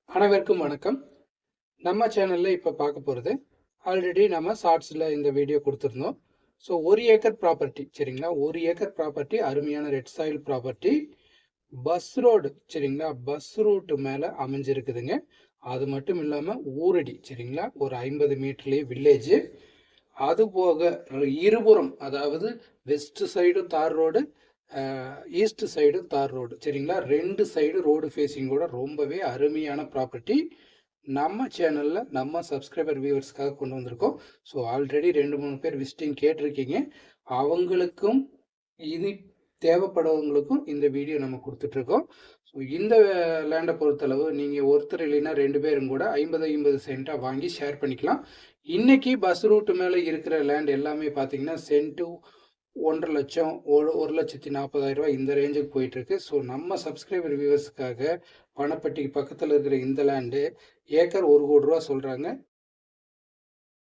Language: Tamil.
அனைவருக்கும் வணக்கம். நம்ம சேனல்ல இப்ப பார்க்க போறது, ஆல்ரெடி நம்ம ஷார்ட்ஸ்ல இந்த வீடியோ குடுத்திருந்தோம். ஸோ 1 ஏக்கர் ப்ராப்பர்ட்டி சரிங்களா? 1 ஏக்கர் ப்ராப்பர்ட்டி அருமையான red soil property. Bus road சரிங்களா? பஸ் ரூட் மேல அமைஞ்சிருக்குதுங்க. அது மட்டும் இல்லாம ஊரடி சரிங்களா? ஒரு 50 மீட்டர்லயே வில்லேஜ். அதுபோக இருபுறம் அதாவது வெஸ்ட் சைடும் தார் ரோடு, ஈஸ்ட் சைடும் தார் ரோடு சரிங்களா? 2 சைடு ரோடு ஃபேஸிங்கோட ரொம்பவே அருமையான ப்ராப்பர்ட்டி. நம்ம சேனல்ல நம்ம சப்ஸ்கிரைபர் வியூவர்ஸ்க்காக கொண்டு வந்திருக்கோம். ஸோ ஆல்ரெடி 2-3 பேர் விசிட்டிங் கேட்டிருக்கீங்க. அவங்களுக்கும் இது தேவைப்படுறவங்களுக்கும் இந்த வீடியோ நம்ம கொடுத்துட்ருக்கோம். ஸோ இந்த லேண்டை பொறுத்தளவு நீங்கள் ஒருத்தர் இல்லைன்னா 2 பேரும் கூட 50-50 சென்ட்டாக வாங்கி ஷேர் பண்ணிக்கலாம். இன்னைக்கு பஸ் ரூட்டு மேலே இருக்கிற லேண்ட் எல்லாமே பார்த்தீங்கன்னா சென்ட்டு 1,50,000 லட்சம் 1,40,40,000 இந்த ரேஞ்சுக்கு போயிட்டுருக்கு. ஸோ நம்ம சப்ஸ்கிரைபர் வியூவர்ஸுக்காக பணப்பட்டிக்கு பக்கத்தில் இருக்கிற இந்த லேண்டு ஏக்கர் 1 கோடி ரூபா சொல்கிறாங்க.